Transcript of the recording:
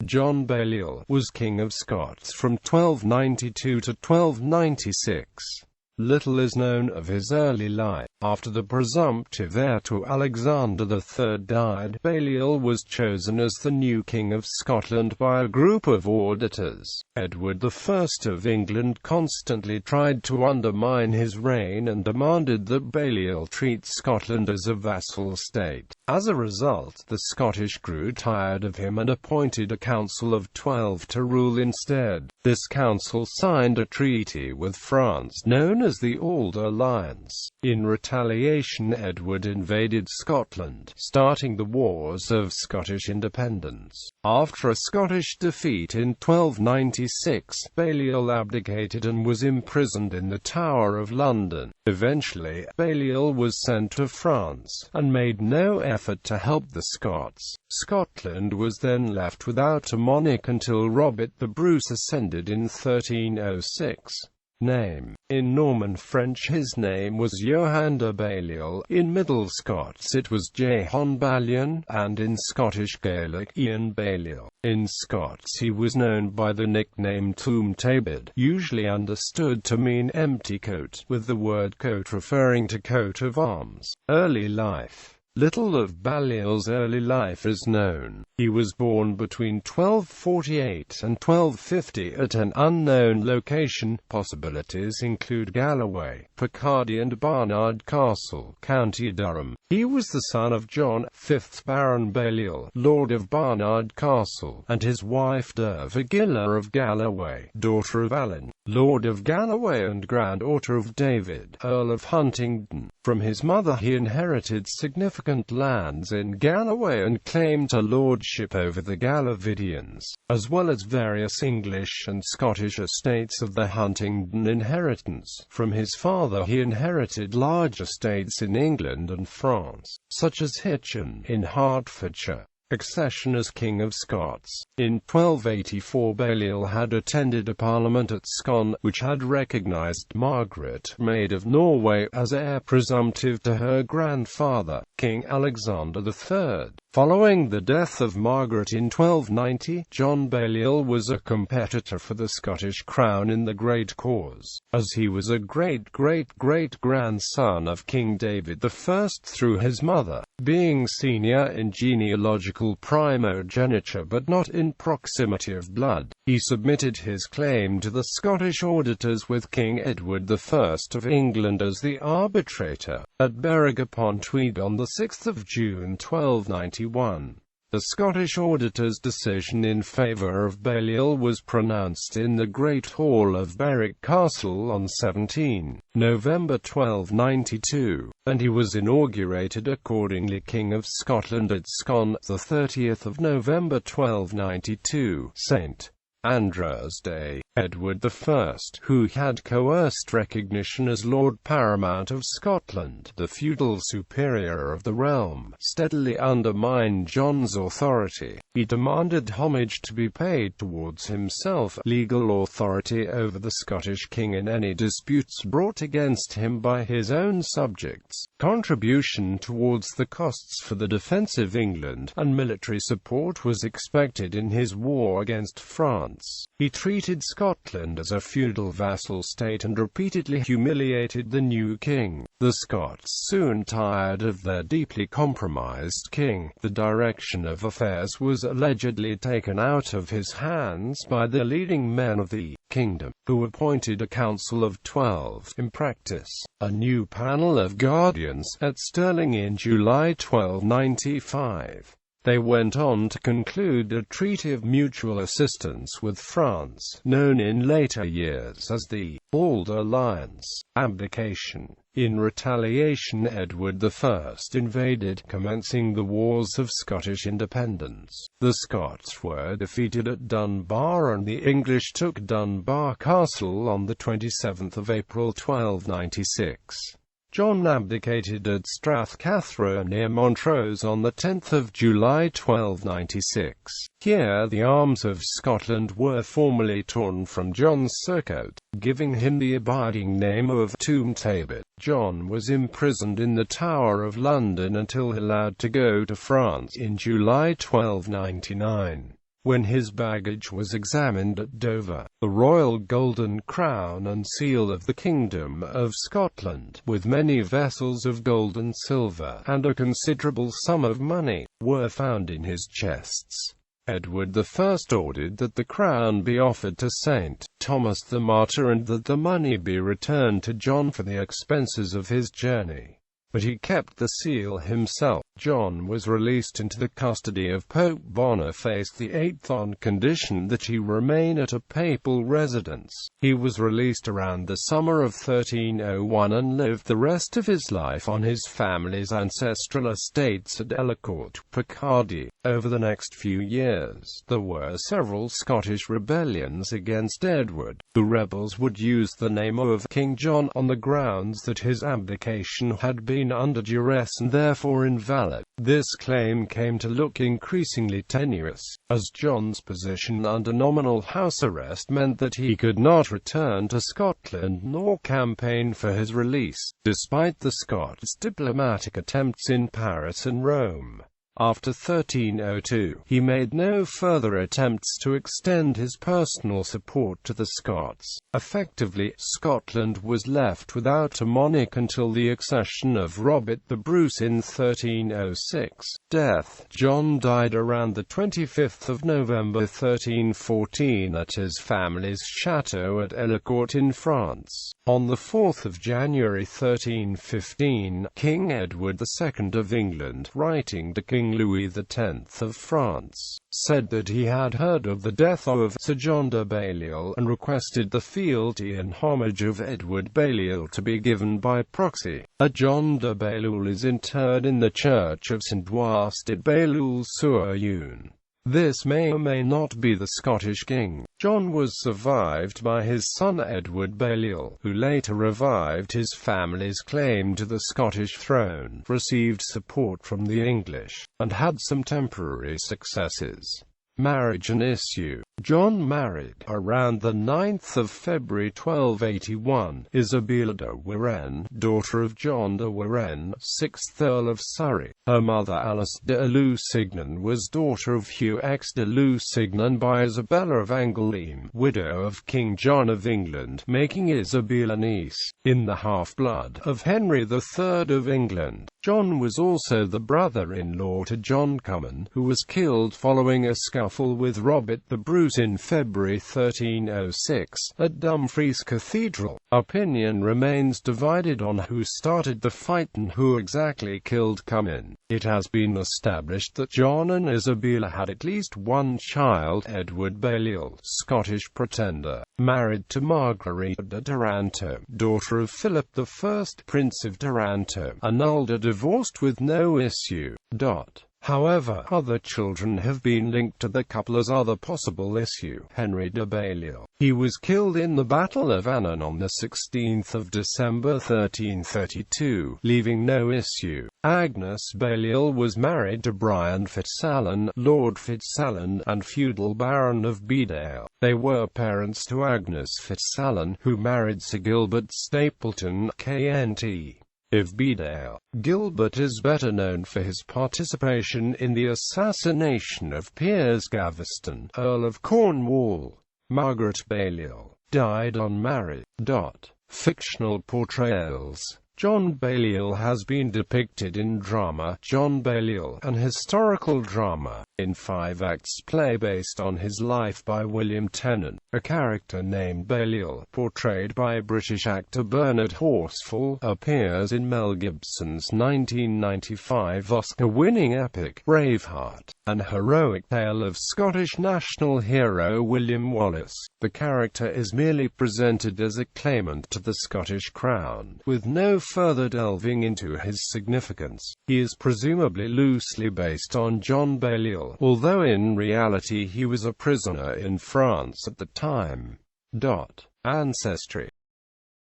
John Balliol, was King of Scots from 1292 to 1296. Little is known of his early life. After the presumptive heir to Alexander III died, Balliol was chosen as the new King of Scotland by a group of auditors. Edward I of England constantly tried to undermine his reign and demanded that Balliol treat Scotland as a vassal state. As a result, the Scottish grew tired of him and appointed a Council of 12 to rule instead. This council signed a treaty with France known as the Old Alliance. In retaliation, Edward invaded Scotland, starting the Wars of Scottish Independence. After a Scottish defeat in 1296, Balliol abdicated and was imprisoned in the Tower of London. Eventually, Balliol was sent to France, and made no effort to help the Scots. Scotland was then left without a monarch until Robert the Bruce ascended in 1306. Name. In Norman French his name was Johann de Balliol, in Middle Scots it was Jehon Ballion, and in Scottish Gaelic Ian Balliol. In Scots he was known by the nickname Tomb Tabard, usually understood to mean empty coat, with the word coat referring to coat of arms. Early life. Little of Balliol's early life is known. He was born between 1248 and 1250 at an unknown location. Possibilities include Galloway, Picardy and Barnard Castle, County Durham. He was the son of John, 5th Baron Balliol, Lord of Barnard Castle, and his wife Dervigilla of Galloway, daughter of Alan, Lord of Galloway and granddaughter of David, Earl of Huntingdon. From his mother he inherited significant lands in Galloway and claimed a lordship over the Gallovidians, as well as various English and Scottish estates of the Huntingdon inheritance. From his father he inherited large estates in England and France, such as Hitchin, in Hertfordshire. Accession as King of Scots. In 1284 Balliol had attended a parliament at Scone, which had recognised Margaret, Maid of Norway, as heir presumptive to her grandfather, King Alexander III. Following the death of Margaret in 1290, John Balliol was a competitor for the Scottish crown in the Great Cause, as he was a great-great-great-grandson of King David I through his mother, being senior in genealogical primogeniture but not in proximity of blood. He submitted his claim to the Scottish auditors with King Edward I of England as the arbitrator, at Berwick-upon-Tweed on 6 June 1291. The Scottish auditors' decision in favour of Balliol was pronounced in the Great Hall of Berwick Castle on 17 November 1292, and he was inaugurated accordingly King of Scotland at Scone, 30 November 1292, St. Andrew's Day. Edward I, who had coerced recognition as Lord Paramount of Scotland, the feudal superior of the realm, steadily undermined John's authority. He demanded homage to be paid towards himself, legal authority over the Scottish king in any disputes brought against him by his own subjects, contribution towards the costs for the defence of England, and military support was expected in his war against France. He treated Scotland as a feudal vassal state and repeatedly humiliated the new king. The Scots soon tired of their deeply compromised king. The direction of affairs was allegedly taken out of his hands by the leading men of the kingdom, who appointed a Council of 12, in practice, a new panel of guardians, at Stirling in July 1295. They went on to conclude a treaty of mutual assistance with France, known in later years as the Old Alliance. Abdication. In retaliation, Edward I invaded, commencing the Wars of Scottish Independence. The Scots were defeated at Dunbar and the English took Dunbar Castle on 27 April 1296. John abdicated at Strathcathra near Montrose on 10 July 1296. Here the arms of Scotland were formally torn from John's surcoat, giving him the abiding name of Tomb Tabard. John was imprisoned in the Tower of London until allowed to go to France in July 1299. When his baggage was examined at Dover, the royal golden crown and seal of the Kingdom of Scotland, with many vessels of gold and silver, and a considerable sum of money, were found in his chests. Edward I ordered that the crown be offered to St. Thomas the Martyr and that the money be returned to John for the expenses of his journey. But he kept the seal himself. John was released into the custody of Pope Boniface VIII on condition that he remain at a papal residence. He was released around the summer of 1301 and lived the rest of his life on his family's ancestral estates at Ellicourt, Picardy. Over the next few years, there were several Scottish rebellions against Edward. The rebels would use the name of King John on the grounds that his abdication had been under duress and therefore invalid. This claim came to look increasingly tenuous, as John's position under nominal house arrest meant that he could not return to Scotland nor campaign for his release, despite the Scots' diplomatic attempts in Paris and Rome. After 1302, he made no further attempts to extend his personal support to the Scots. Effectively, Scotland was left without a monarch until the accession of Robert the Bruce in 1306. Death. John died around the 25th of November 1314 at his family's chateau at Ellicourt in France. On the 4th of January 1315, King Edward II of England, writing to King Louis X of France, said that he had heard of the death of Sir John de Balliol and requested the fealty and homage of Edward Balliol to be given by proxy. John de Balliol is interred in the church of Saint-Ouen-de-Balliol-sur-Yonne. This may or may not be the Scottish king. John was survived by his son Edward Balliol, who later revived his family's claim to the Scottish throne, received support from the English, and had some temporary successes. Marriage and issue. John married, around the 9th of February 1281, Isabella de Warenne, daughter of John de Warenne, 6th Earl of Surrey. Her mother Alice de Lusignan was daughter of Hugh X de Lusignan by Isabella of Angoulême, widow of King John of England, making Isabella niece, in the half-blood, of Henry III of England. John was also the brother-in-law to John Cummin, who was killed following a scuffle with Robert the Bruce in February 1306, at Dumfries Cathedral. Opinion remains divided on who started the fight and who exactly killed Cummin. It has been established that John and Isabella had at least one child, Edward Balliol, Scottish pretender, married to Margarita de Taranto, daughter of Philip I, Prince of Taranto, annulled a divorced with no issue. However, other children have been linked to the couple as other possible issue. Henry de Balliol. He was killed in the Battle of Annan on the 16th of December 1332, leaving no issue. Agnes Balliol was married to Brian Fitzalan, Lord Fitzalan, and feudal Baron of Bedale. They were parents to Agnes Fitzalan, who married Sir Gilbert Stapleton, KNT. Of Bedale. Gilbert is better known for his participation in the assassination of Piers Gaveston, Earl of Cornwall. Margaret Balliol died unmarried. Fictional portrayals. John Balliol has been depicted in drama, John Balliol, an historical drama, in 5-acts play based on his life by William Tennant. A character named Balliol, portrayed by British actor Bernard Horsfall, appears in Mel Gibson's 1995 Oscar-winning epic, Braveheart, an heroic tale of Scottish national hero William Wallace. The character is merely presented as a claimant to the Scottish crown, with no further delving into his significance. He is presumably loosely based on John Balliol, although in reality he was a prisoner in France at the time. Ancestry.